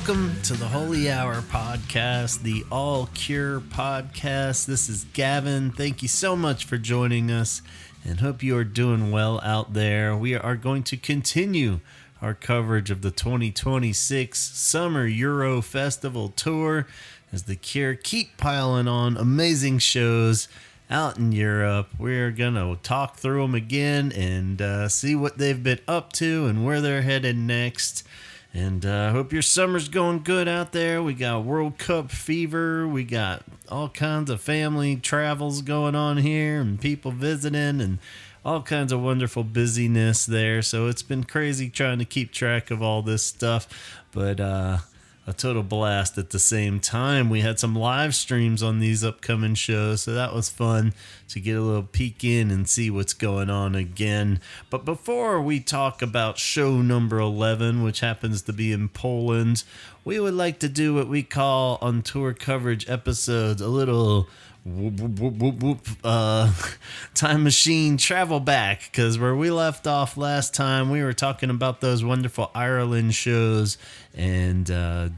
Welcome to the Holy Hour podcast, the All Cure podcast. This is Gavin. Thank you so much for joining us and hope you are doing well out there. We are going to continue our coverage of the 2026 Summer Euro Festival Tour as the Cure keep piling on amazing shows out in Europe. We're going to talk through them again and see what they've been up to and where they're headed next. And I hope your summer's going good out there. We got World Cup fever. We got all kinds of family travels going on here and people visiting and all kinds of wonderful busyness there. So it's been crazy trying to keep track of all this stuff. But a total blast at the same time. We had some live streams on these upcoming shows, so that was fun to get a little peek in and see what's going on again. But before we talk about show number 11, which happens to be in Poland, we would like to do what we call on tour coverage episodes a little time machine travel back, because where we left off last time, we were talking about those wonderful Ireland shows, and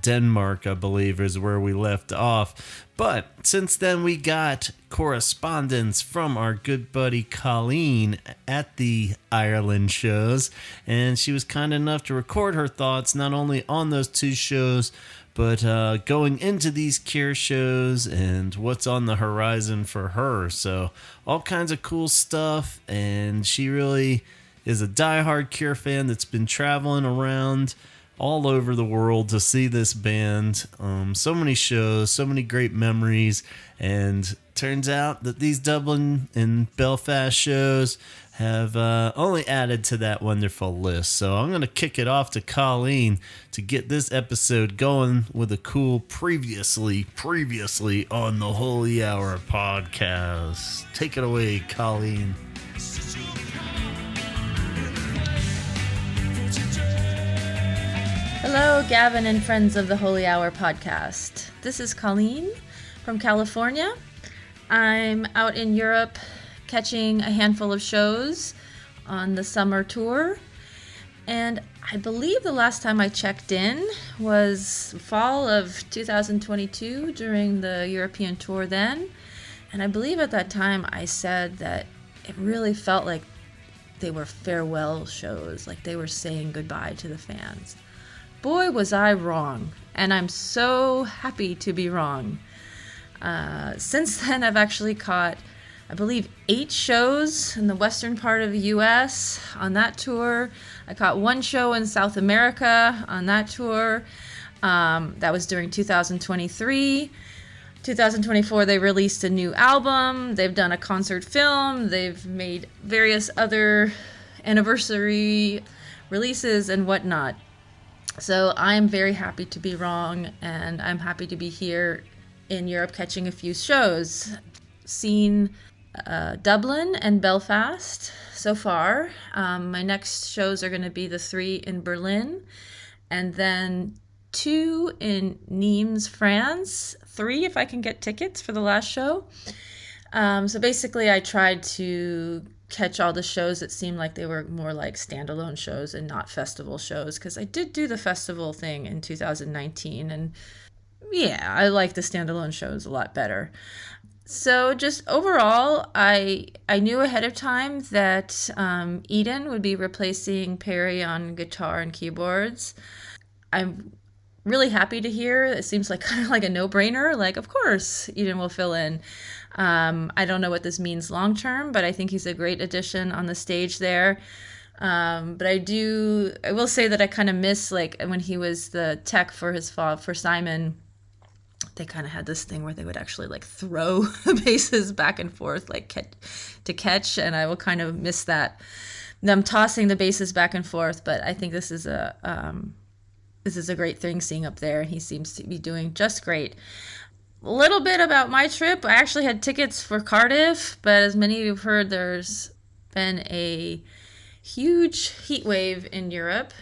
Denmark, I believe, is where we left off. But since then, we got correspondence from our good buddy Colleen at the Ireland shows, and she was kind enough to record her thoughts not only on those two shows, but going into these Cure shows and what's on the horizon for her. So all kinds of cool stuff, and she really is a diehard Cure fan that's been traveling around all over the world to see this band. So many shows, so many great memories, and turns out that these Dublin and Belfast shows have only added to that wonderful list. So I'm going to kick it off to Colleen to get this episode going with a cool previously on the Holy Hour podcast. Take it away, Colleen. Hello, Gavin and friends of the Holy Hour podcast. This is Colleen from California. I'm out in Europe catching a handful of shows on the summer tour, and I believe the last time I checked in was fall of 2022 during the European tour then, and I believe at that time I said that it really felt like they were farewell shows, like they were saying goodbye to the fans. Boy, was I wrong, and I'm so happy to be wrong. Since then, I've actually caught, I believe, 8 shows in the western part of the U.S. on that tour. I caught 1 show in South America on that tour. That was during 2023. 2024, they released a new album. They've done a concert film. They've made various other anniversary releases and whatnot. So I'm very happy to be wrong, and I'm happy to be here in Europe catching a few shows. Seen Dublin and Belfast so far. My next shows are going to be the 3 in Berlin, and then 2 in Nimes, France. 3 if I can get tickets for the last show. So basically I tried to catch all the shows that seemed like they were more like standalone shows and not festival shows, because I did do the festival thing in 2019, and yeah, I like the standalone shows a lot better. So just overall, I knew ahead of time that Eden would be replacing Perry on guitar and keyboards. I'm really happy to hear. It seems like kind of like a no-brainer. Like, of course, Eden will fill in. I don't know what this means long term, but I think he's a great addition on the stage there. But I will say that I kind of miss, like, when he was the tech for Simon. They kind of had this thing where they would actually like throw the basses back and forth, like to catch, and I will kind of miss that, them tossing the basses back and forth. But I think this is a great thing seeing up there. He seems to be doing just great. A little bit about my trip. I actually had tickets for Cardiff, but as many of you have heard, there's been a huge heat wave in Europe.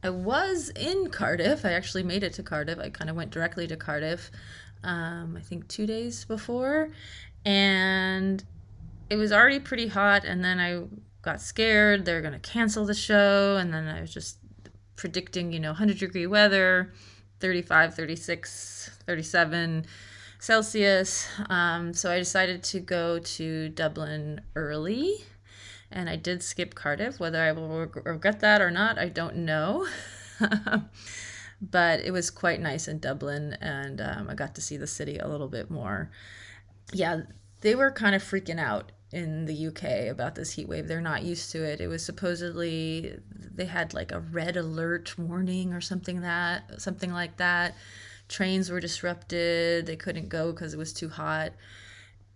I was in Cardiff. I actually made it to Cardiff. I kind of went directly to Cardiff, I think 2 days before, and it was already pretty hot, and then I got scared. They're going to cancel the show, and then I was just predicting, 100-degree weather. 35, 36, 37 Celsius. So I decided to go to Dublin early, and I did skip Cardiff. Whether I will regret that or not, I don't know. But it was quite nice in Dublin, and I got to see the city a little bit more. Yeah, they were kind of freaking out in the UK about this heat wave. They're not used to it. It was supposedly they had like a red alert warning or something like that. Trains were disrupted. They couldn't go because it was too hot.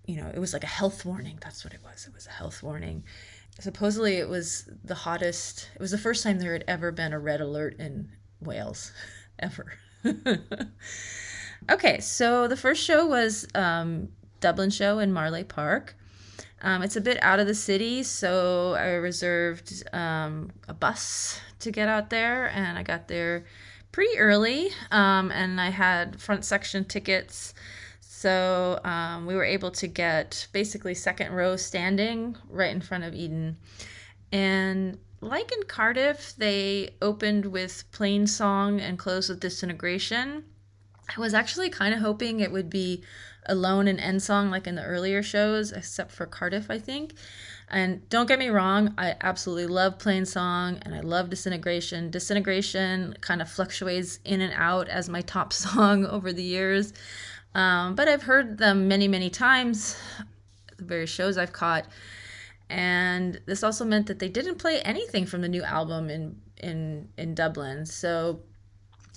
It was like a health warning. That's what it was. It was a health warning. Supposedly it was the hottest. It was the first time there had ever been a red alert in Wales, ever. Okay, so the first show was Dublin show in Marlay Park. It's a bit out of the city, so I reserved a bus to get out there, and I got there pretty early, and I had front section tickets, so we were able to get basically second row standing right in front of Eden. And like in Cardiff, they opened with Plain Song and closed with Disintegration. I was actually kind of hoping it would be Alone and End Song like in the earlier shows, except for Cardiff, I think. And don't get me wrong, I absolutely love Plain Song and I love Disintegration. Disintegration kind of fluctuates in and out as my top song over the years. But I've heard them many, many times, the various shows I've caught. And this also meant that they didn't play anything from the new album in Dublin. So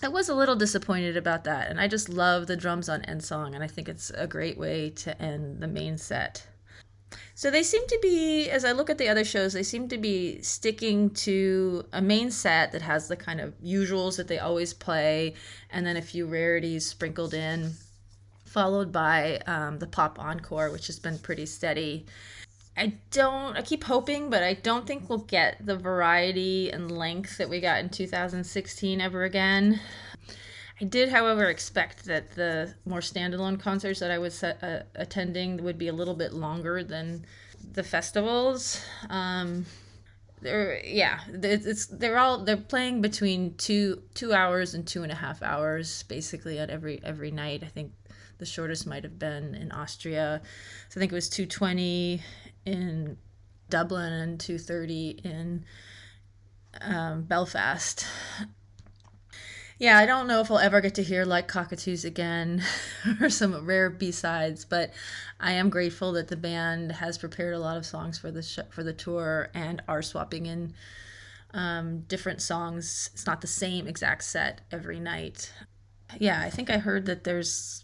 I was a little disappointed about that. And I just love the drums on End Song, and I think it's a great way to end the main set. So they seem to be, as I look at the other shows, they seem to be sticking to a main set that has the kind of usuals that they always play, and then a few rarities sprinkled in, followed by the pop encore, which has been pretty steady. I keep hoping, but I don't think we'll get the variety and length that we got in 2016 ever again. I did, however, expect that the more standalone concerts that I was attending would be a little bit longer than the festivals. They're playing between 2 hours and 2.5 hours basically at every night. I think the shortest might have been in Austria. So I think it was 2:20 in Dublin and 2:30 in Belfast. Yeah, I don't know if I'll ever get to hear Like Cockatoos again or some rare B-sides, but I am grateful that the band has prepared a lot of songs for the tour and are swapping in different songs. It's not the same exact set every night. Yeah, I think I heard that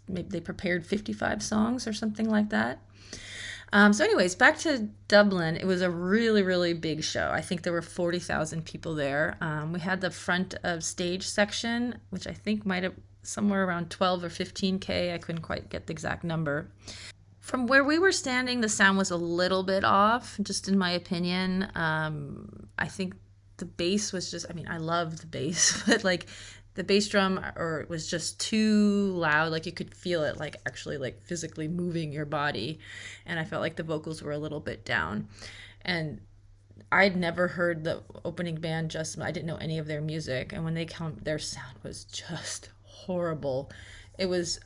maybe they prepared 55 songs or something like that. So anyways, back to Dublin. It was a really, really big show. I think there were 40,000 people there. We had the front of stage section, which I think might have somewhere around 12 or 15K. I couldn't quite get the exact number. From where we were standing, the sound was a little bit off, just in my opinion. I think the bass was just, I love the bass, but like the bass drum was just too loud. Like you could feel it like actually like physically moving your body. And I felt like the vocals were a little bit down. And I'd never heard the opening band I didn't know any of their music. And when they come, their sound was just horrible. It was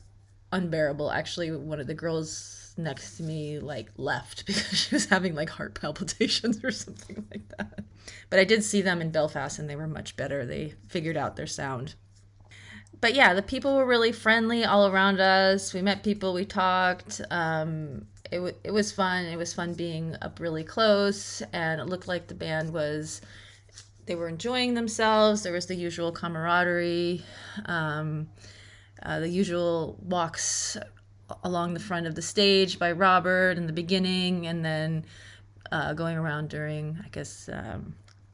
unbearable. Actually, one of the girls next to me like left because she was having like heart palpitations or something like that. But I did see them in Belfast and they were much better. They figured out their sound. But yeah, the people were really friendly all around us. We met people, we talked. It was fun. It was fun being up really close, and it looked like the band they were enjoying themselves. There was the usual camaraderie, the usual walks along the front of the stage by Robert in the beginning, and then going around during, I guess,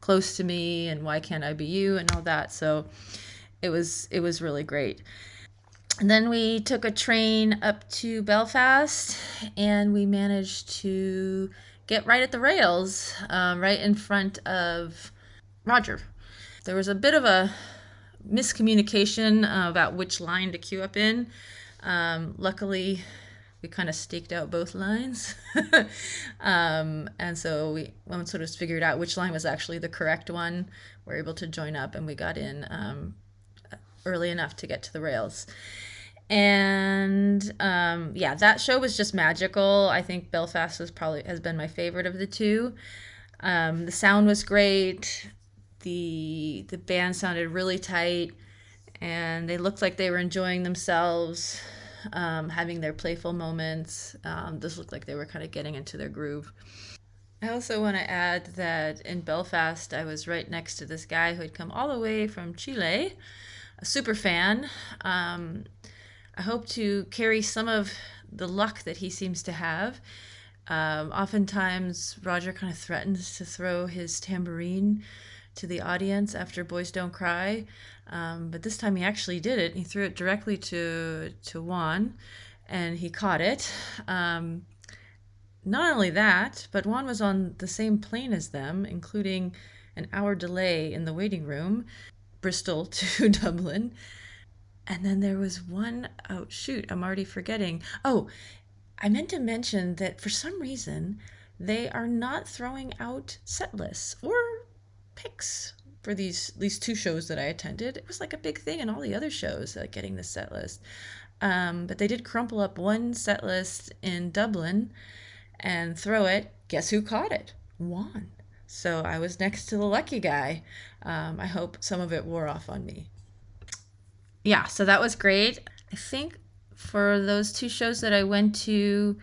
Close to Me and Why Can't I Be You and all that. So it was really great. And then we took a train up to Belfast, and we managed to get right at the rails, right in front of Roger. There was a bit of a miscommunication about which line to queue up in. Luckily, we kind of staked out both lines. And so once sort of figured out which line was actually the correct one, we were able to join up, and we got in early enough to get to the rails. And that show was just magical. I think Belfast has been my favorite of the two. The sound was great. The band sounded really tight, and they looked like they were enjoying themselves, having their playful moments. This looked like they were kind of getting into their groove. I also want to add that in Belfast, I was right next to this guy who had come all the way from Chile, a super fan. I hope to carry some of the luck that he seems to have. Oftentimes, Roger kind of threatens to throw his tambourine to the audience after Boys Don't Cry. But this time he actually did it. He threw it directly to Juan, and he caught it. Not only that, but Juan was on the same plane as them, including an hour delay in the waiting room, Bristol to Dublin. And then there was one, oh shoot, I'm already forgetting. Oh, I meant to mention that for some reason, they are not throwing out set lists or picks for these two shows that I attended. It was like a big thing in all the other shows, like getting the set list. But they did crumple up one set list in Dublin and throw it. Guess who caught it? Juan. So I was next to the lucky guy. I hope some of it wore off on me. Yeah, so that was great. I think for those two shows that I went to,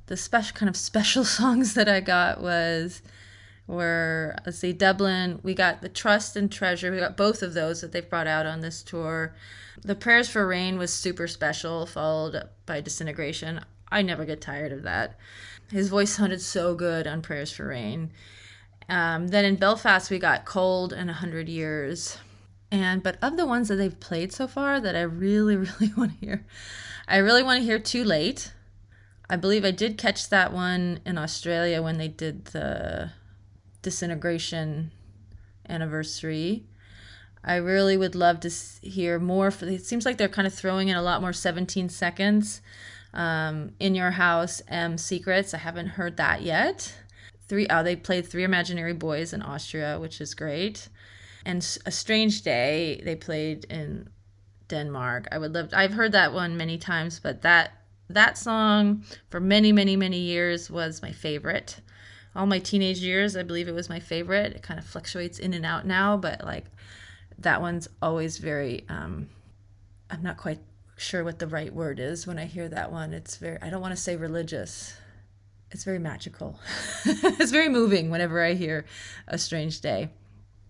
the special songs that I got were, let's see, Dublin. We got the Trust and Treasure. We got both of those that they've brought out on this tour. The Prayers for Rain was super special, followed by Disintegration. I never get tired of that. His voice sounded so good on Prayers for Rain. Then in Belfast, we got Cold and 100 Years. But of the ones that they've played so far that I really, really want to hear, I really want to hear Too Late. I believe I did catch that one in Australia when they did the Disintegration anniversary. I really would love to hear more. It seems like they're kind of throwing in a lot more 17 Seconds. In Your House, Secrets. I haven't heard that yet. They played Three Imaginary Boys in Austria, which is great. And A Strange Day, they played in Denmark. I've heard that one many times, but that song for many, many, many years was my favorite. All my teenage years, I believe it was my favorite. It kind of fluctuates in and out now, but like that one's always very, I'm not quite sure what the right word is when I hear that one. I don't want to say religious. It's very magical. It's very moving whenever I hear A Strange Day.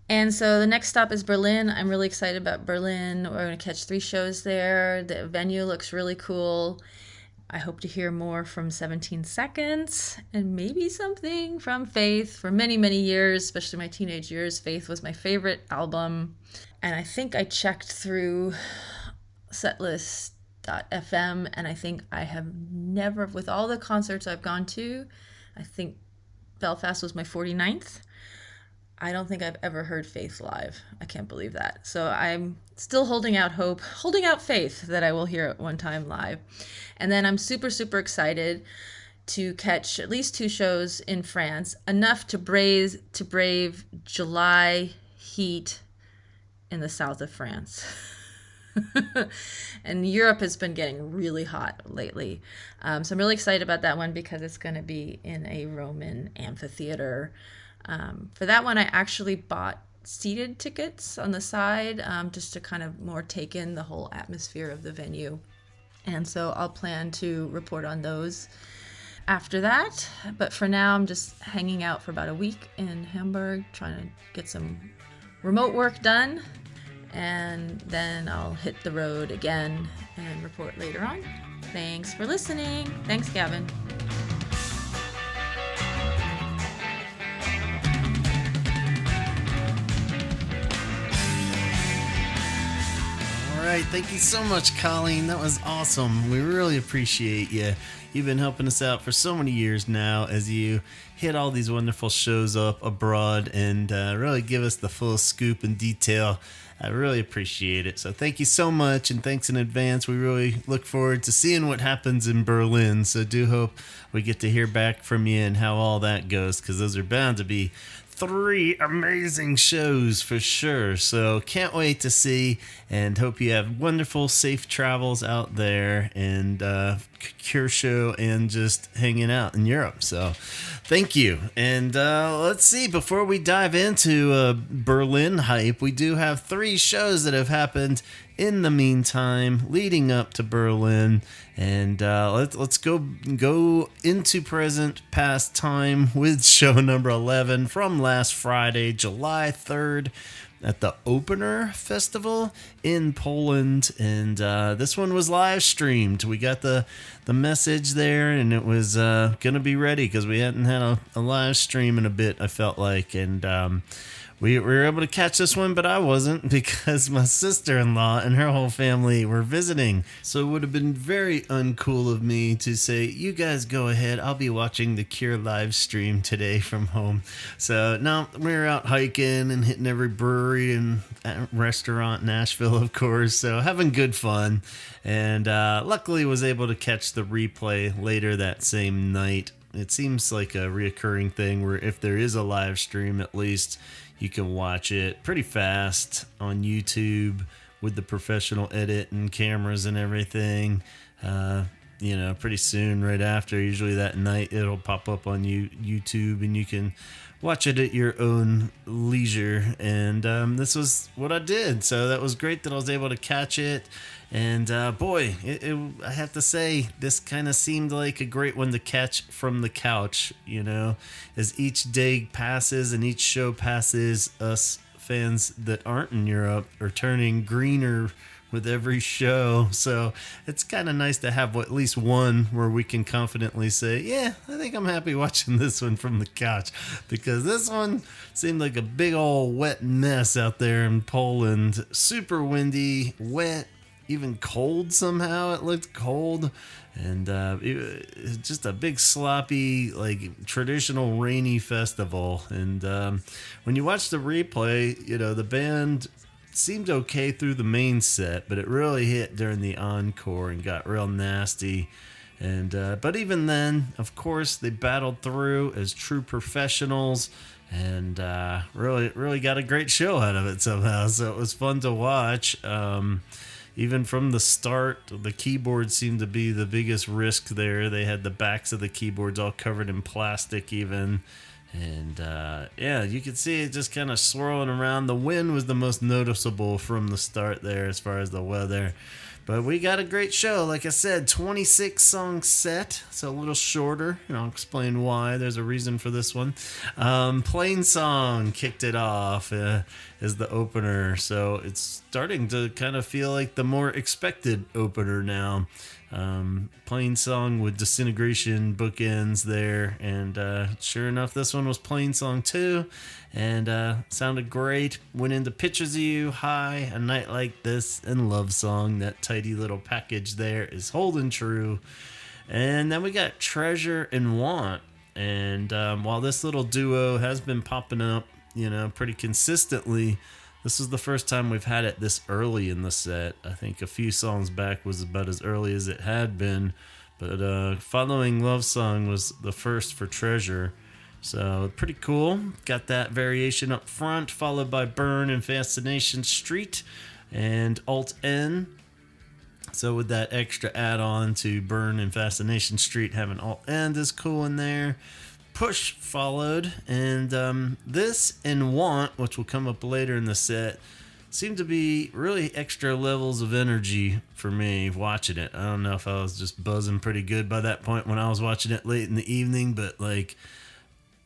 And so the next stop is Berlin. I'm really excited about Berlin. We're going to catch 3 shows there. The venue looks really cool. I hope to hear more from 17 Seconds and maybe something from Faith. For many, many years, especially my teenage years, Faith was my favorite album. And I think I checked through setlist.fm, and I think I have never, with all the concerts I've gone to, I think Belfast was my 49th. I don't think I've ever heard Faith live. I can't believe that. So I'm still holding out hope, holding out faith that I will hear it one time live. And then I'm super, super excited to catch at least 2 shows in France, enough to brave July heat in the south of France. And Europe has been getting really hot lately. So I'm really excited about that one because it's going to be in a Roman amphitheater. For that one, I actually bought seated tickets on the side just to kind of more take in the whole atmosphere of the venue. And so I'll plan to report on those after that. But for now, I'm just hanging out for about a week in Hamburg, trying to get some remote work done. And then I'll hit the road again and report later on. Thanks for listening. Thanks, Gavin. All right, thank you so much, Colleen. That was awesome. We really appreciate you. You've been helping us out for so many years now as you hit all these wonderful shows up abroad and really give us the full scoop and detail. I really appreciate it. So thank you so much, and thanks in advance. We really look forward to seeing what happens in Berlin. So do hope we get to hear back from you and how all that goes, because those are bound to be 3 amazing shows for sure. So can't wait to see, and hope you have wonderful, safe travels out there, and Cure Show, and just hanging out in Europe. So thank you. And let's see, before we dive into Berlin hype, we do have 3 shows that have happened in the meantime leading up to Berlin. And let's go into present past time with show number 11 from last Friday, July 3rd, at the Open'er Festival in Poland. And this one was live streamed. We got the message there, and it was gonna be ready because we hadn't had a live stream in a bit, I felt like. And we were able to catch this one, but I wasn't, because my sister-in-law and her whole family were visiting. So it would have been very uncool of me to say, you guys go ahead, I'll be watching the Cure live stream today from home. So no, we were out hiking and hitting every brewery and restaurant in Nashville, of course. So having good fun. And luckily was able to catch the replay later that same night. It seems like a reoccurring thing where if there is a live stream, at least you can watch it pretty fast on YouTube with the professional edit and cameras and everything. Pretty soon, right after, usually that night, it'll pop up on YouTube, and you can watch it at your own leisure. And this was what I did, so that was great that I was able to catch it. And boy, I have to say, this kind of seemed like a great one to catch from the couch, as each day passes and each show passes, us fans that aren't in Europe are turning greener with every show. So it's kind of nice to have at least one where we can confidently say, yeah, I think I'm happy watching this one from the couch, because this one seemed like a big old wet mess out there in Poland. Super windy, wet, even cold somehow. It looked cold, and it just a big sloppy, like traditional rainy festival. And when you watch the replay, the band seemed okay through the main set, but it really hit during the encore and got real nasty. And but even then, of course, they battled through as true professionals, and really got a great show out of it somehow. So it was fun to watch. Even from the start, the keyboard seemed to be the biggest risk there. They had the backs of the keyboards all covered in plastic even. And you could see it just kind of swirling around. The wind was the most noticeable from the start there as far as the weather. But we got a great show. Like I said, 26 song set, so a little shorter. And I'll explain why. There's a reason for this one. Plain Song kicked it off as the opener. So it's starting to kind of feel like the more expected opener now. Plain Song with Disintegration bookends there, and sure enough, this one was Plain Song too, and sounded great. Went into Pictures of You, High, A Night Like This, and Love Song. That tidy little package there is holding true. And then we got Treasure and Want, and while this little duo has been popping up, pretty consistently, this is the first time we've had it this early in the set. I think a few songs back was about as early as it had been. But following Love Song was the first for Treasure. So pretty cool. Got that variation up front, followed by Burn and Fascination Street and Alt N. So with that extra add-on to Burn and Fascination Street, having Alt N is cool in there. Push followed, and this and Want, which will come up later in the set, seemed to be really extra levels of energy for me watching it. I don't know if I was just buzzing pretty good by that point when I was watching it late in the evening, but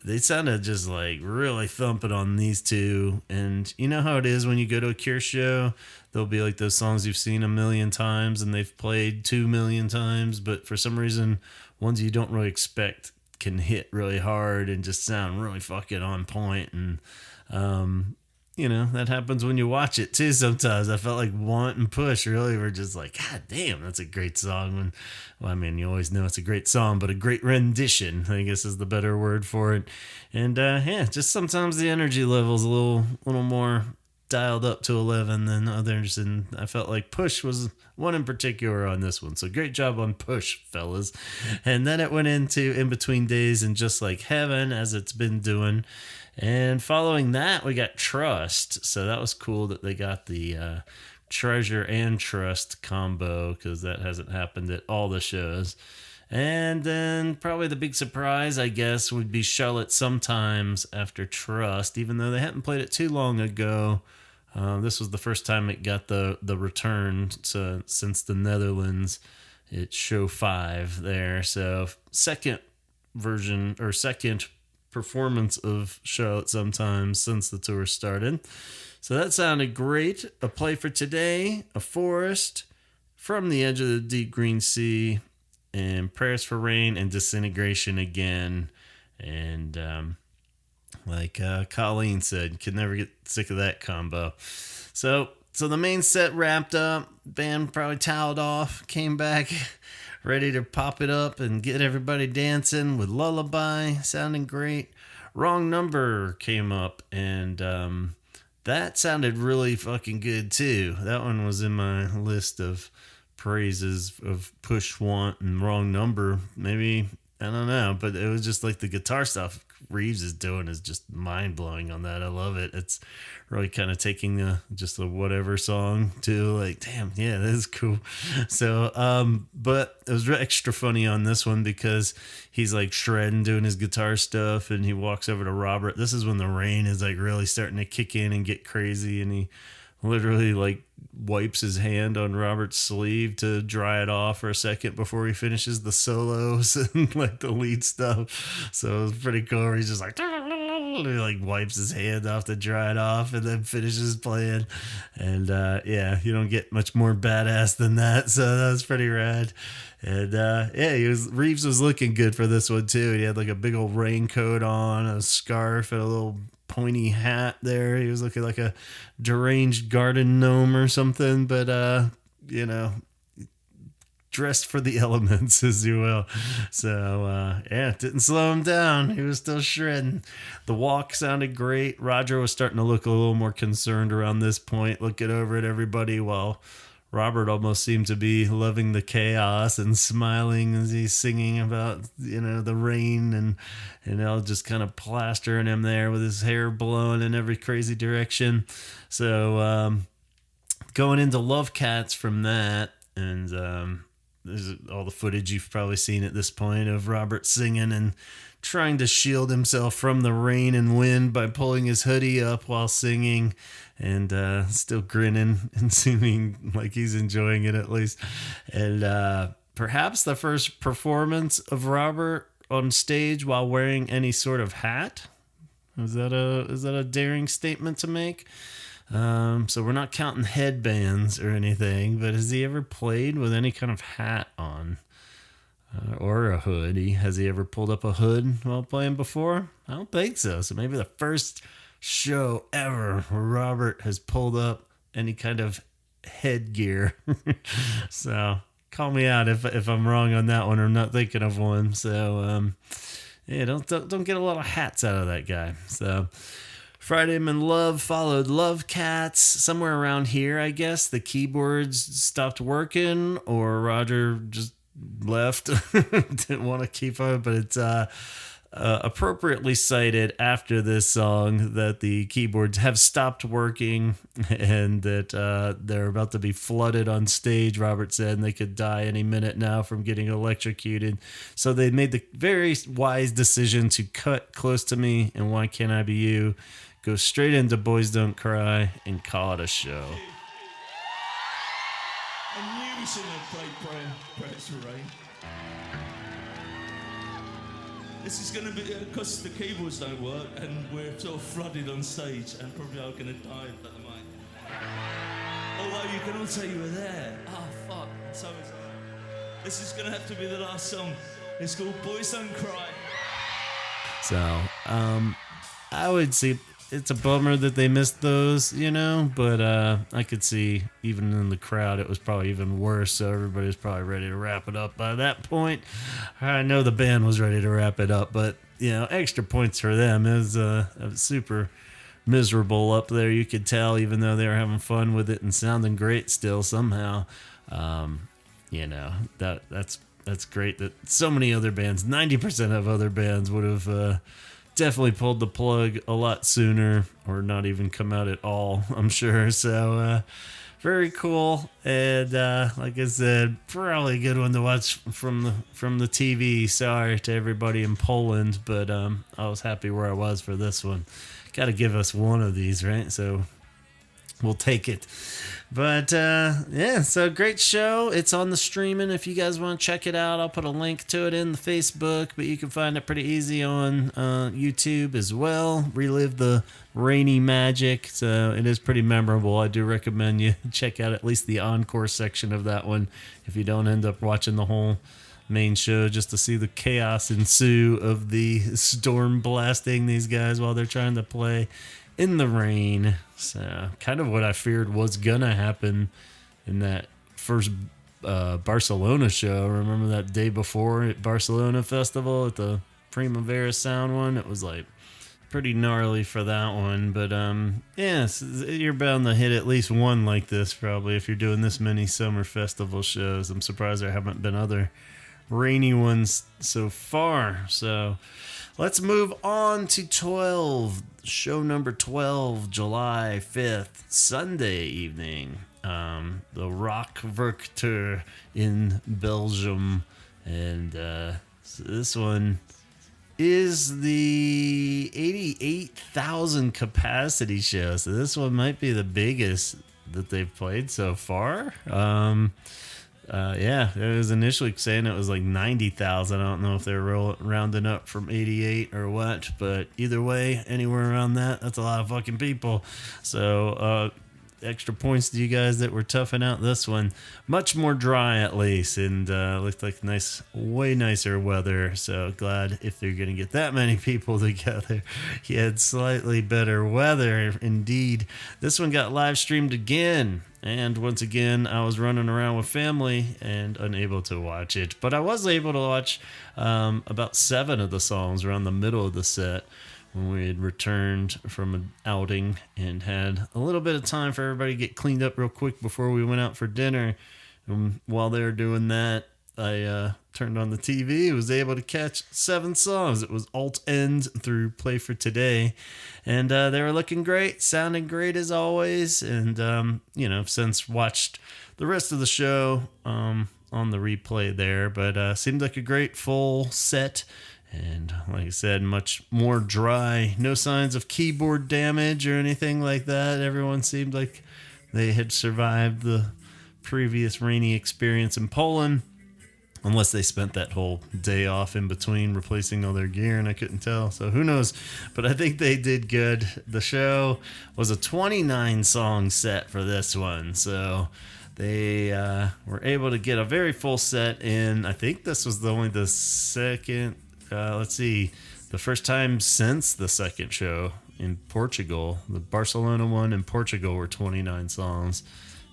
they sounded just really thumping on these two. And you know how it is when you go to a Cure show, there'll be those songs you've seen a million times and they've played 2 million times, but for some reason ones you don't really expect can hit really hard and just sound really fucking on point. And that happens when you watch it too sometimes. I felt like Want and Push really were just God damn, that's a great song. You always know it's a great song, but a great rendition, I guess, is the better word for it. And just sometimes the energy level's a little more dialed up to 11 than others, and I felt like Push was one in particular on this one. So great job on Push, fellas. And then it went into In Between Days and Just Like Heaven, as it's been doing. And following that, we got Trust. So that was cool that they got the Treasure and Trust combo, because that hasn't happened at all the shows. And then probably the big surprise, I guess, would be Charlotte Sometimes after Trust, even though they hadn't played it too long ago. This was the first time it got the return since the Netherlands. It's show 5 there. So second version or second performance of Charlotte Sometimes since the tour started. So that sounded great. A Play for Today, A Forest, From the Edge of the Deep Green Sea, and Prayers for Rain and Disintegration again. And like Colleen said, could never get sick of that combo. So the main set wrapped up. Band probably toweled off, came back ready to pop it up and get everybody dancing with Lullaby, sounding great. Wrong Number came up, and that sounded really fucking good too. That one was in my list of praises of Push, Want, and Wrong Number. Maybe, I don't know, but it was just like the guitar stuff Reeves is doing is just mind-blowing on that. I love it. It's really kind of taking the whatever song to like, damn, yeah, that is cool. So but it was extra funny on this one because he's like shredding, doing his guitar stuff, and he walks over to Robert. This is when the rain is like really starting to kick in and get crazy, and he literally like wipes his hand on Robert's sleeve to dry it off for a second before he finishes the solos and like the lead stuff. So it was pretty cool where he's just like, he like wipes his hand off to dry it off and then finishes playing. And yeah, you don't get much more badass than that. So that was pretty rad. And yeah, Reeves was looking good for this one too. He had like a big old raincoat on, a scarf, and a little pointy hat there. He was looking like a deranged garden gnome or something, but you know, dressed for the elements, as you will. So yeah, it didn't slow him down. He was still shredding. The walk sounded great. Roger was starting to look a little more concerned around this point, looking over at everybody, while Robert almost seemed to be loving the chaos and smiling as he's singing about, you know, the rain and all just kind of plastering him there with his hair blowing in every crazy direction. So going into Love Cats from that, and there's all the footage you've probably seen at this point of Robert singing and trying to shield himself from the rain and wind by pulling his hoodie up while singing, and still grinning and seeming like he's enjoying it at least. And perhaps the first performance of Robert on stage while wearing any sort of hat. Is that a daring statement to make? So we're not counting headbands or anything, but has he ever played with any kind of hat on? Or a hoodie? Has he ever pulled up a hood while playing before? I don't think so. So maybe the first show ever where Robert has pulled up any kind of headgear. So call me out if I'm wrong on that one, or I'm not thinking of one. So yeah, don't get a lot of hats out of that guy. So Friday I'm in Love followed Love Cats. Somewhere around here, I guess, the keyboards stopped working, or Roger just left. Didn't want to keep up, but it's appropriately cited after this song that the keyboards have stopped working and that they're about to be flooded on stage, Robert said, and they could die any minute now from getting electrocuted. So they made the very wise decision to cut Close to Me and Why Can't I Be You, go straight into Boys Don't Cry, and call it a show. I knew we shouldn't have played Prayers for Rain. This is going to be because the keyboards don't work and we're sort of flooded on stage and probably are going to die at the mic. Although you can all say you were there. Ah, fuck. So is I. This is going to have to be the last song. It's called Boys Don't Cry. So, I would say it's a bummer that they missed those, you know, but I could see even in the crowd it was probably even worse, so everybody was probably ready to wrap it up by that point. I know the band was ready to wrap it up, but, you know, extra points for them. It was a super miserable up there. You could tell, even though they were having fun with it and sounding great still somehow. That's great that so many other bands, 90% of other bands, would have definitely pulled the plug a lot sooner, or not even come out at all, I'm sure. So very cool. And like I said, probably a good one to watch from the TV. Sorry to everybody in Poland, but I was happy where I was for this one. Got to give us one of these, right? So we'll take it. But so great show. It's on the streaming if you guys want to check it out. I'll put a link to it in the Facebook, but you can find it pretty easy on YouTube as well. Relive the rainy magic. So it is pretty memorable. I do recommend you check out at least the encore section of that one if you don't end up watching the whole main show, just to see the chaos ensue of the storm blasting these guys while they're trying to play in the rain. So kind of what I feared was gonna happen in that first Barcelona show. Remember that day before at Barcelona Festival at the Primavera Sound one? It was like pretty gnarly for that one. But you're bound to hit at least one like this probably if you're doing this many summer festival shows. I'm surprised there haven't been other rainy ones so far. So let's move on to 12. Show number 12, July 5th, Sunday evening. The Rock Werchter in Belgium. And so this one is the 88,000 capacity show. So this one might be the biggest that they've played so far. It was initially saying it was like 90,000. I don't know if they're rounding up from 88 or what, but either way, anywhere around that's a lot of fucking people. So, extra points to you guys that were toughing out this one. Much more dry at least, and looked like way nicer weather. So glad if they're going to get that many people together. You had slightly better weather indeed. This one got live streamed again. And once again, I was running around with family and unable to watch it. But I was able to watch about 7 of the songs around the middle of the set when we had returned from an outing and had a little bit of time for everybody to get cleaned up real quick before we went out for dinner. And while they were doing that, I turned on the TV, was able to catch 7 songs. It was Alt-End through Play for Today. And they were looking great, sounding great as always. And, since watched the rest of the show on the replay there. But seemed like a great full set. And like I said, much more dry. No signs of keyboard damage or anything like that. Everyone seemed like they had survived the previous rainy experience in Poland. Unless they spent that whole day off in between replacing all their gear, and I couldn't tell. So who knows? But I think they did good. The show was a 29-song set for this one. So they were able to get a very full set in. I think this was only the second... the first time since the second show in Portugal. The Barcelona one in Portugal were 29 songs.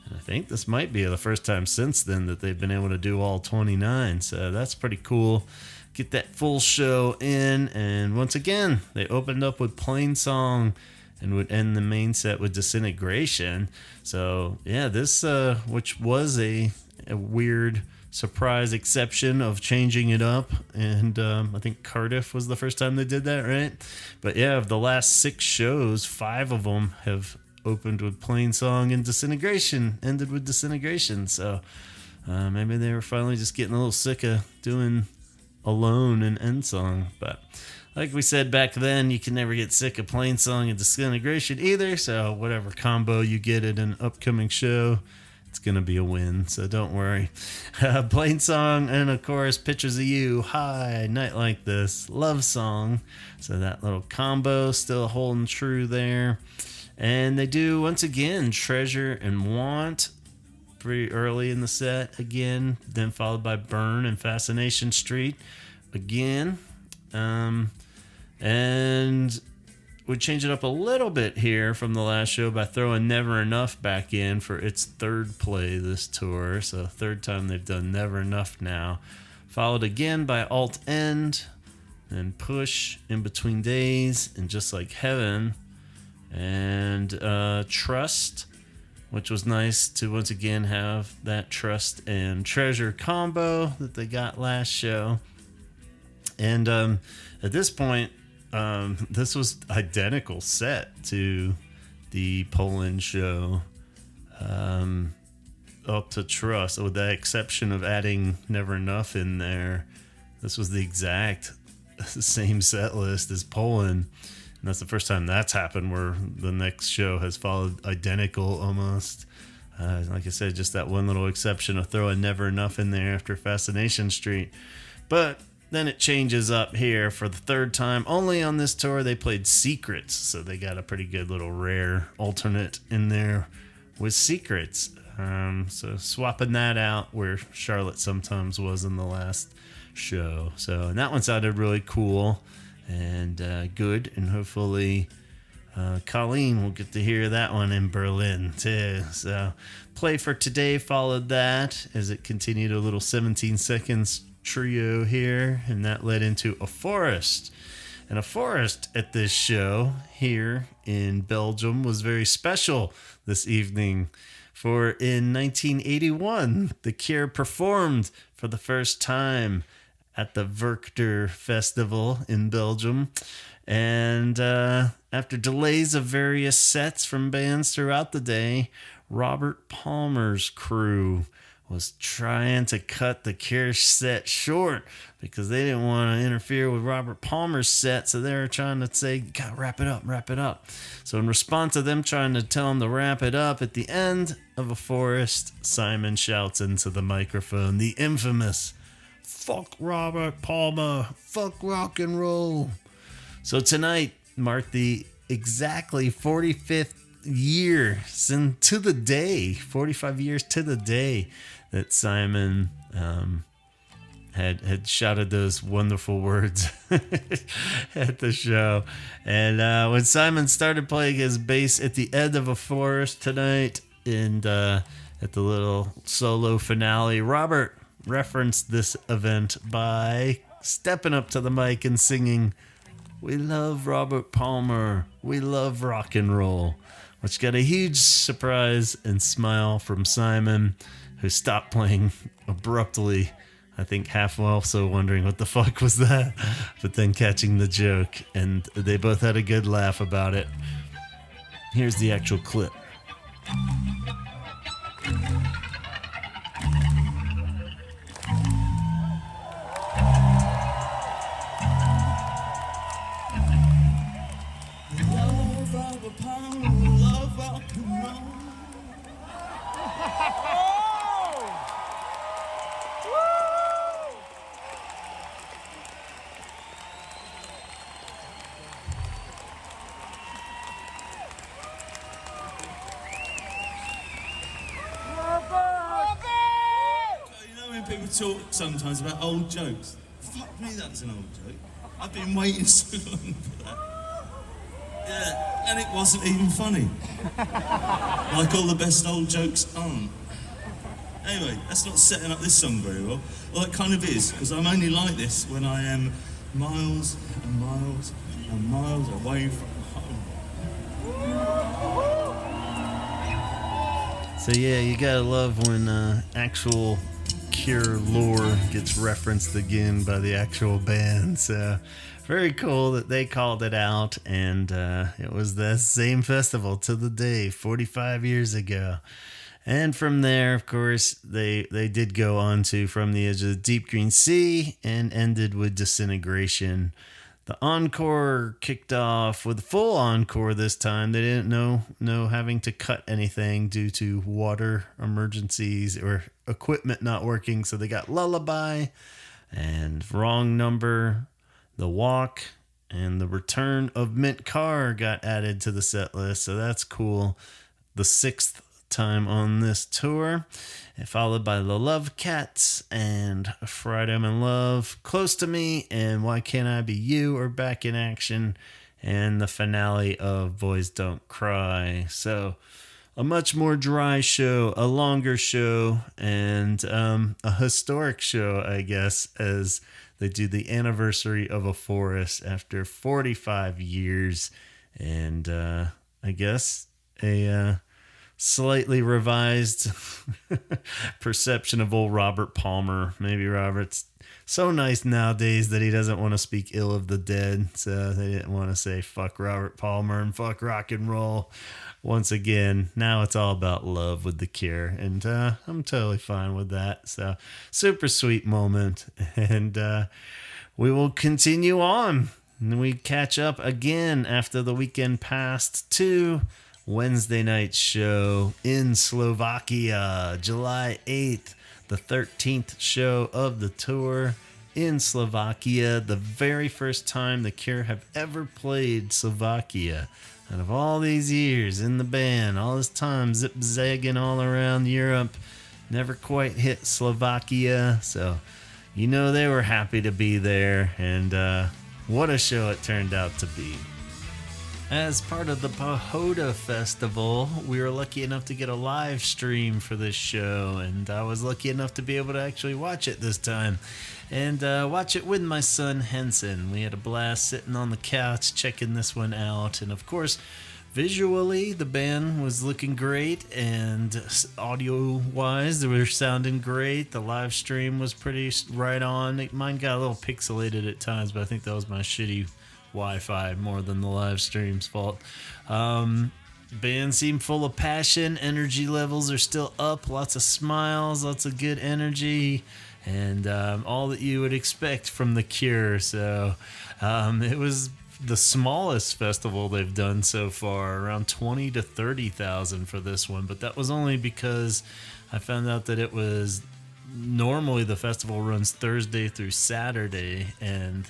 And I think this might be the first time since then that they've been able to do all 29. So that's pretty cool. Get that full show in. And once again, they opened up with Plain Song and would end the main set with Disintegration. So yeah, this, which was a weird surprise exception of changing it up. And I think Cardiff was the first time they did that, right? But yeah, of the last 6 shows, 5 of them have opened with Plain Song and Disintegration ended with Disintegration. So maybe they were finally just getting a little sick of doing Alone and End Song. But like we said back then, you can never get sick of Plain Song and Disintegration either. So whatever combo you get at an upcoming show, it's going to be a win. So don't worry. Plain Song and of course Pictures of You, Hi, Night Like This, Love Song. So that little combo still holding true there. And they do, once again, Treasure and Want pretty early in the set again, then followed by Burn and Fascination Street again. And we change it up a little bit here from the last show by throwing Never Enough back in for its 3rd play this tour. So 3rd time they've done Never Enough now. Followed again by Alt-End, then Push, In Between Days, and Just Like Heaven. and Trust, which was nice to once again have that Trust and Treasure combo that they got last show. And at this point, this was identical set to the Poland show, up to Trust, with the exception of adding Never Enough in there. This was the exact same set list as Poland. And that's the first time that's happened, where the next show has followed identical almost. Like I said, just that one little exception of throwing Never Enough in there after Fascination Street. But then it changes up here for the third time. Only on this tour they played Secrets, so they got a pretty good little rare alternate in there with Secrets. So swapping that out where Charlotte sometimes was in the last show. So, and that one sounded really cool and good, and hopefully Colleen will get to hear that one in Berlin too. So Play for Today followed that as it continued a little 17 seconds trio here, and that led into A Forest. And A Forest at this show here in Belgium was very special this evening, for in 1981 The Cure performed for the first time at the Werchter Festival in Belgium. And after delays of various sets from bands throughout the day, Robert Palmer's crew was trying to cut the Cure set short because they didn't want to interfere with Robert Palmer's set, so they were trying to say, "God, wrap it up." So in response to them trying to tell him to wrap it up, at the end of A Forest, Simon shouts into the microphone the infamous, "Fuck Robert Palmer, fuck rock and roll." So tonight marked the exactly 45th year to the day, 45 years to the day that Simon had shouted those wonderful words at the show. And when Simon started playing his bass at the end of A Forest tonight, and at the little solo finale, Robert referenced this event by stepping up to the mic and singing, "We love Robert Palmer, we love rock and roll," which got a huge surprise and smile from Simon, who stopped playing abruptly, I think half also wondering what the fuck was that, but then catching the joke, and they both had a good laugh about it. Here's the actual clip. People talk sometimes about old jokes. Fuck me, that's an old joke. I've been waiting so long for that. Yeah, and it wasn't even funny. Like all the best old jokes aren't. Anyway, that's not setting up this song very well. Well, it kind of is, because I'm only like this when I am miles and miles and miles away from home. So yeah, you gotta love when actual Cure lore gets referenced again by the actual band. So very cool that they called it out, and it was the same festival to the day 45 years ago. And from there, of course, they did go on to From the Edge of the Deep Green Sea and ended with Disintegration. The encore kicked off with a full encore this time. They didn't know having to cut anything due to water emergencies or equipment not working. So they got Lullaby and Wrong Number, The Walk, and The Return of Mint Car got added to the set list. So that's cool. The sixth time on this tour, and followed by The Love Cats and Friday I'm in Love, Close to Me, and Why Can't I Be You are back in action, and the finale of Boys Don't Cry. So a much more dry show, a longer show, and a historic show, I guess, as they do the anniversary of A Forest after 45 years. And I guess, a slightly revised perception of old Robert Palmer. Maybe Robert's so nice nowadays that he doesn't want to speak ill of the dead, so they didn't want to say fuck Robert Palmer and fuck rock and roll once again. Now it's all about love with The Cure, and I'm totally fine with that. So super sweet moment, and we will continue on. And we catch up again after the weekend passed to Wednesday night show in Slovakia, July 8th, the 13th show of the tour in Slovakia. The very first time The Cure have ever played Slovakia. Out of all these years in the band, all this time zip-zagging all around Europe, never quite hit Slovakia. So, you know they were happy to be there, and what a show it turned out to be. As part of the Pahoda Festival, we were lucky enough to get a live stream for this show, and I was lucky enough to be able to actually watch it this time, and watch it with my son Henson. We had a blast sitting on the couch checking this one out, and of course, visually the band was looking great, and audio-wise they were sounding great. The live stream was pretty right on. Mine got a little pixelated at times, but I think that was my shitty Wi-Fi more than the live stream's fault. Band seemed full of passion. Energy levels are still up. Lots of smiles, lots of good energy, and all that you would expect from The Cure. So it was the smallest festival they've done so far, around 20 to 30,000 for this one, but that was only because I found out that it was normally the festival runs Thursday through Saturday, and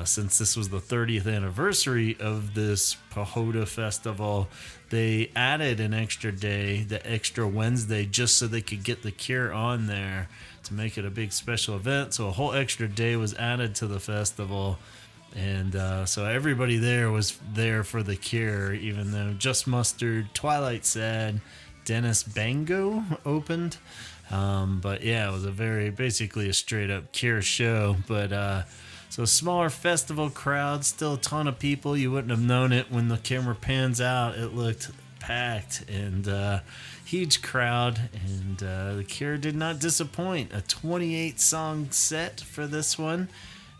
since this was the 30th anniversary of this Pahoda Festival, they added an extra day, the extra Wednesday, just so they could get The Cure on there to make it a big special event. So a whole extra day was added to the festival, and so everybody there was there for The Cure, even though Just Mustard, Twilight Sad, Dennis Bango opened. But yeah, it was basically a straight up Cure show, but so smaller festival crowd, still a ton of people. You wouldn't have known it when the camera pans out. It looked packed, and huge crowd, and The Cure did not disappoint. A 28-song set for this one,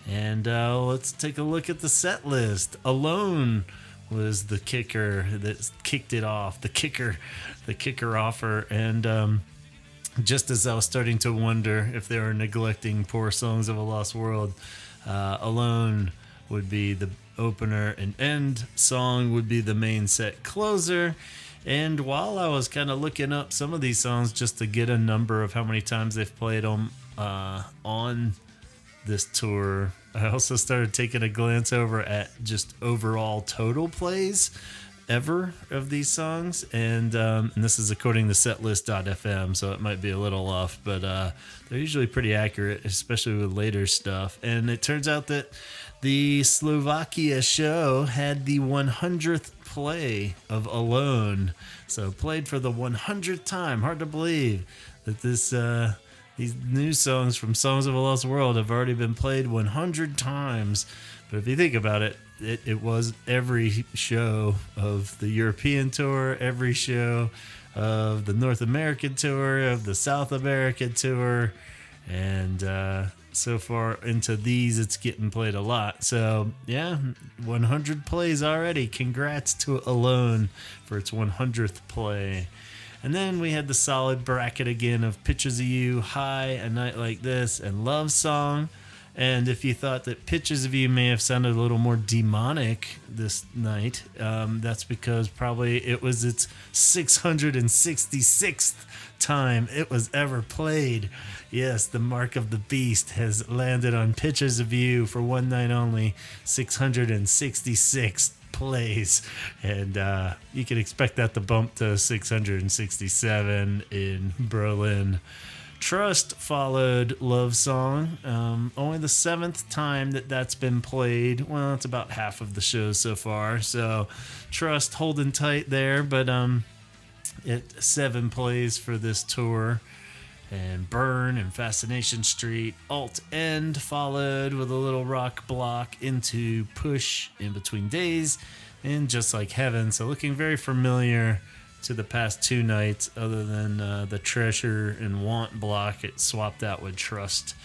and let's take a look at the set list. Alone was the kicker that kicked it off, the kicker offer, and just as I was starting to wonder if they were neglecting Poor Songs of a Lost World, Alone would be the opener, and End song would be the main set closer. And while I was kind of looking up some of these songs just to get a number of how many times they've played them on this tour, I also started taking a glance over at just overall total plays ever of these songs, and this is according to setlist.fm, so it might be a little off, but they're usually pretty accurate, especially with later stuff. And it turns out that the Slovakia show had the 100th play of Alone, so played for the 100th time. Hard to believe that these new songs from Songs of a Lost World have already been played 100 times. But if you think about it, it was every show of the European tour, every show of the North American tour, of the South American tour, and so far into these, it's getting played a lot. So yeah, 100 plays already. Congrats to Alone for its 100th play. And then we had the solid bracket again of Pictures of You, High, A Night Like This, and Love Song. And if you thought that Pictures of You may have sounded a little more demonic this night, that's because probably it was its 666th time it was ever played. Yes, the mark of the beast has landed on Pictures of You for one night only, 666 plays, and you can expect that to bump to 667 in Berlin. Trust followed Love Song, only the 7th time that's been played. Well, it's about half of the shows so far, so Trust holding tight there, but it 7 plays for this tour. And Burn and Fascination Street. Alt End followed with a little rock block into Push, In Between Days. and Just Like Heaven. So looking very familiar to the past two nights, other than the Treasure and Want block. It swapped out with Trust.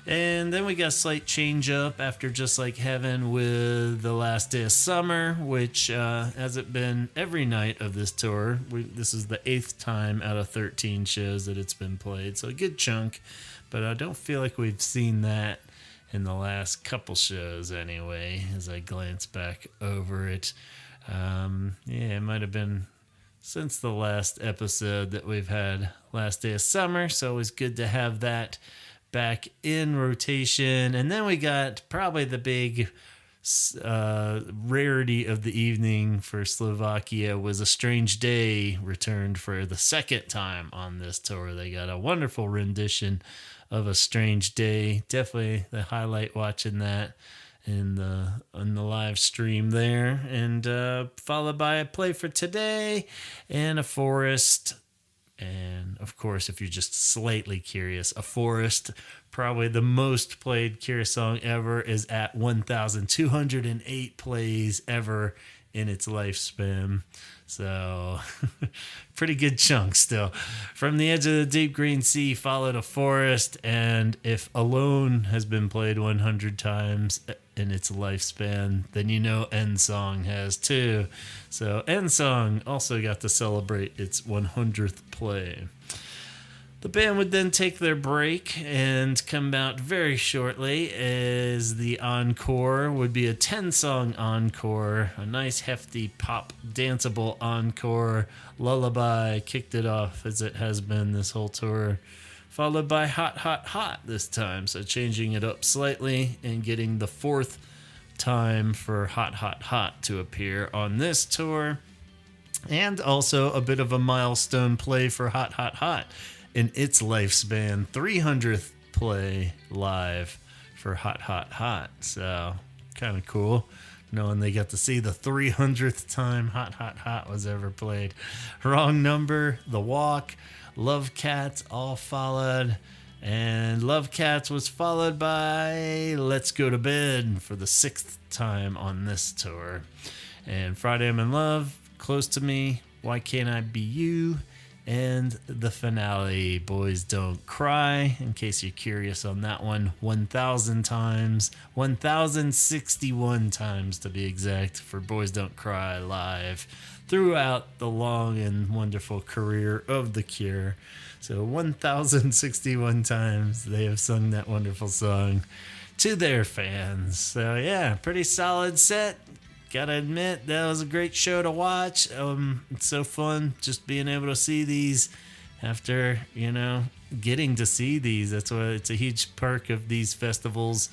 And then we got a slight change up after Just Like Heaven with The Last Day of Summer, which hasn't been every night of this tour. This is the 8th time out of 13 shows that it's been played, so a good chunk. But I don't feel like we've seen that in the last couple shows anyway, as I glance back over it. It might have been since the last episode that we've had Last Day of Summer, so it was good to have that back in rotation. And then we got probably the big rarity of the evening for Slovakia was A Strange Day returned for the second time on this tour. They got a wonderful rendition of A Strange Day. Definitely the highlight watching that on the live stream there. And followed by a Play for Today and A Forest. And of course, if you're just slightly curious, A Forest, probably the most played Cure song ever, is at 1,208 plays ever in its lifespan. So, pretty good chunk still. From the Edge of the Deep Green Sea followed A Forest, and if Alone has been played 100 times in its lifespan, then you know End Song has too. So End Song also got to celebrate its 100th play. The band would then take their break and come out very shortly, as the encore would be a 10-song encore, a nice hefty pop danceable encore. Lullaby kicked it off, as it has been this whole tour, followed by Hot Hot Hot this time, so changing it up slightly and getting the 4th time for Hot Hot Hot to appear on this tour. And also a bit of a milestone play for Hot Hot Hot in its lifespan, 300th play live for Hot Hot Hot. So kind of cool knowing they got to see the 300th time Hot Hot Hot was ever played. Wrong Number, The Walk, Love Cats all followed, and Love Cats was followed by Let's Go to Bed for the 6th time on this tour. And Friday I'm in Love, Close to Me, Why Can't I Be You, and the finale, Boys Don't Cry, in case you're curious on that one, 1,000 times, 1,061 times to be exact, for Boys Don't Cry live throughout the long and wonderful career of The Cure. So 1,061 times they have sung that wonderful song to their fans. So yeah, pretty solid set. Gotta admit, that was a great show to watch. It's so fun just being able to see these after, getting to see these. That's why it's a huge perk of these festivals,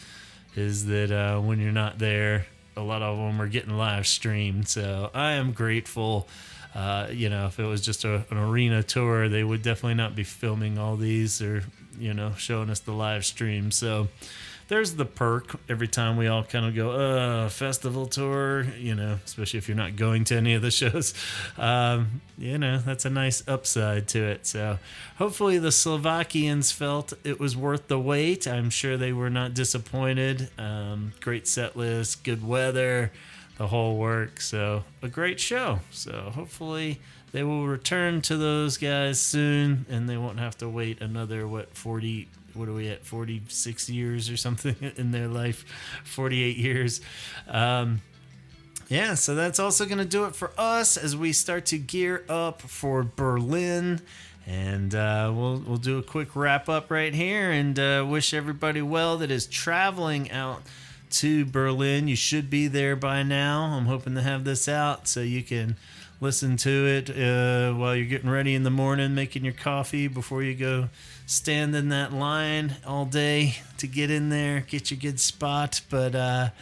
is that when you're not there, a lot of them are getting live streamed. So I am grateful. If it was just an arena tour, they would definitely not be filming all these or, showing us the live stream. So there's the perk every time we all kind of go, festival tour, especially if you're not going to any of the shows. That's a nice upside to it. So hopefully the Slovakians felt it was worth the wait. I'm sure they were not disappointed. Great set list, good weather, the whole work. So a great show. So hopefully they will return to those guys soon, and they won't have to wait another, 46 years or something in their life, 48 years. So that's also going to do it for us as we start to gear up for Berlin. And we'll do a quick wrap up right here, and wish everybody well that is traveling out to Berlin. You should be there by now. I'm hoping to have this out so you can listen to it while you're getting ready in the morning, making your coffee before you go stand in that line all day to get in there, get your good spot. But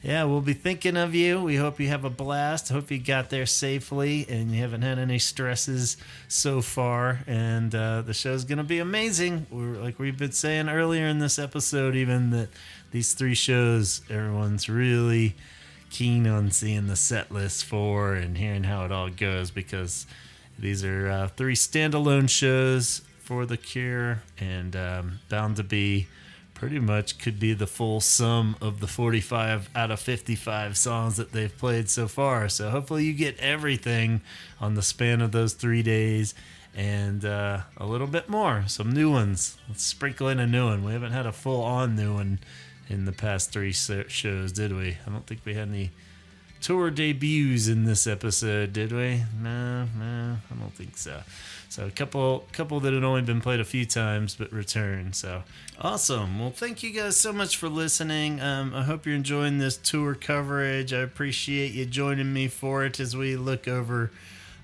we'll be thinking of you. We hope you have a blast. Hope you got there safely and you haven't had any stresses so far. And the show's going to be amazing. Like we've been saying earlier in this episode, even that these 3 shows, everyone's really keen on seeing the set list for and hearing how it all goes, because these are 3 standalone shows for The Cure, and bound to be pretty much could be the full sum of the 45 out of 55 songs that they've played so far. So hopefully you get everything on the span of those 3 days, and a little bit more, some new ones. Let's sprinkle in a new one. We haven't had a full-on new one in the past 3 shows, did we? I don't think we had any tour debuts in this episode, did we? No, I don't think so. So a couple that had only been played a few times but returned. So awesome. Well, thank you guys so much for listening. I hope you're enjoying this tour coverage. I appreciate you joining me for it as we look over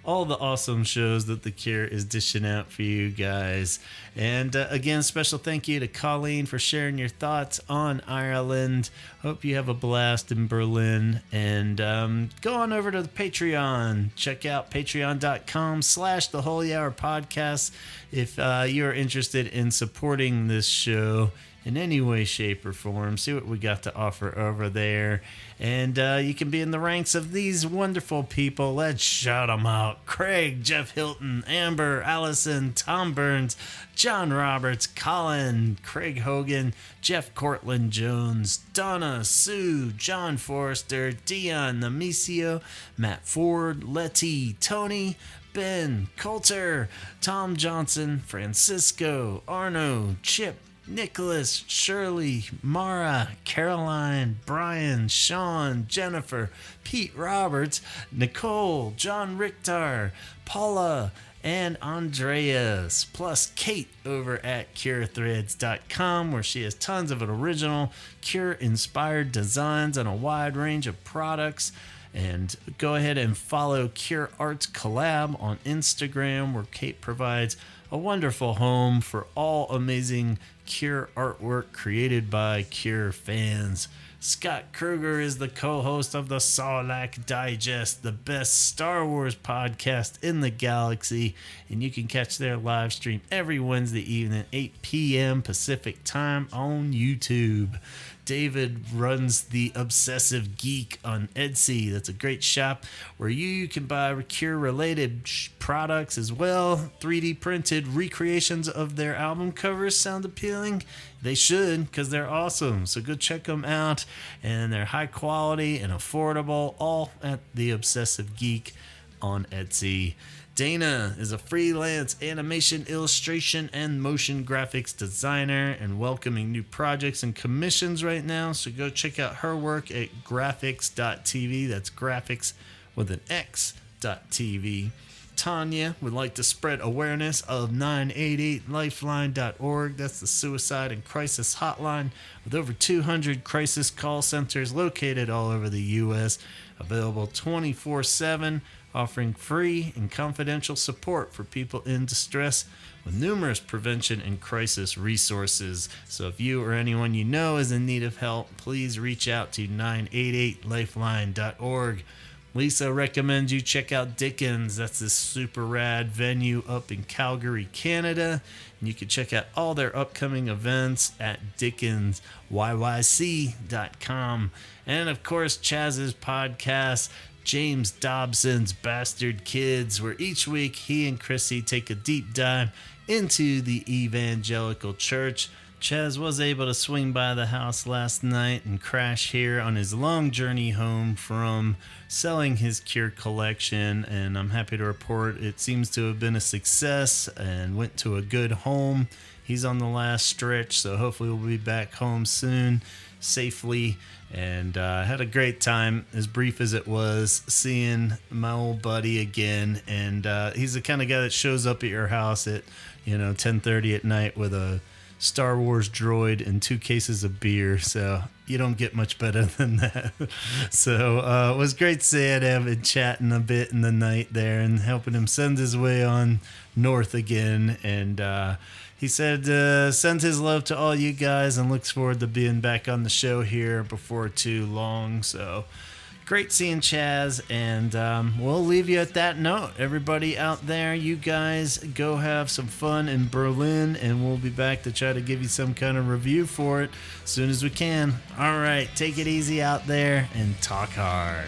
all the awesome shows that The Cure is dishing out for you guys. And again, special thank you to Colleen for sharing your thoughts on Ireland. Hope you have a blast in Berlin. And go on over to the Patreon. Check out patreon.com/The Holy Hour Podcast if you're interested in supporting this show in any way, shape, or form. See what we got to offer over there. And you can be in the ranks of these wonderful people. Let's shout them out. Craig, Jeff Hilton, Amber, Allison, Tom Burns, John Roberts, Colin, Craig Hogan, Jeff Cortland Jones, Donna, Sue, John Forrester, Dion Namicio, Matt Ford, Letty, Tony, Ben, Coulter, Tom Johnson, Francisco, Arno, Chip, Nicholas, Shirley, Mara, Caroline, Brian, Sean, Jennifer, Pete Roberts, Nicole, John Richter, Paula, and Andreas, plus Kate over at CureThreads.com, where she has tons of original Cure-inspired designs on a wide range of products. And go ahead and follow Cure Arts Collab on Instagram, where Kate provides a wonderful home for all amazing Cure artwork created by Cure fans. Scott Kruger is the co-host of the Sarlacc Digest, the best Star Wars podcast in the galaxy, and you can catch their live stream every Wednesday evening at 8 p.m. Pacific time on YouTube. David runs the Obsessive Geek on Etsy. That's a great shop where you can buy Cure-related products as well. 3D printed recreations of their album covers sound appealing? They should, because they're awesome. So go check them out. And they're high quality and affordable, all at the Obsessive Geek on Etsy. Dana is a freelance animation, illustration, and motion graphics designer and welcoming new projects and commissions right now. So go check out her work at graphics.tv. That's graphics with an X.tv. Tanya would like to spread awareness of 988lifeline.org. That's the suicide and crisis hotline with over 200 crisis call centers located all over the U.S., available 24/7, offering free and confidential support for people in distress with numerous prevention and crisis resources. So if you or anyone you know is in need of help, please reach out to 988lifeline.org. Lisa recommends you check out Dickens. That's this super rad venue up in Calgary, Canada. And you can check out all their upcoming events at dickensyyc.com. And of course, Chaz's podcast, James Dobson's Bastard Kids, where each week he and Chrissy take a deep dive into the evangelical church. Chaz was able to swing by the house last night and crash here on his long journey home from selling his Cure collection, and I'm happy to report it seems to have been a success and went to a good home. He's on the last stretch, so hopefully we'll be back home soon, safely, and had a great time, as brief as it was, seeing my old buddy again. And he's the kind of guy that shows up at your house at 10:30 at night with a Star Wars droid and 2 cases of beer, so you don't get much better than that. So it was great seeing him and chatting a bit in the night there and helping him send his way on north again. And he said send his love to all you guys and looks forward to being back on the show here before too long. So great seeing Chaz, and we'll leave you at that note. Everybody out there, you guys go have some fun in Berlin, and we'll be back to try to give you some kind of review for it as soon as we can. All right, take it easy out there and talk hard.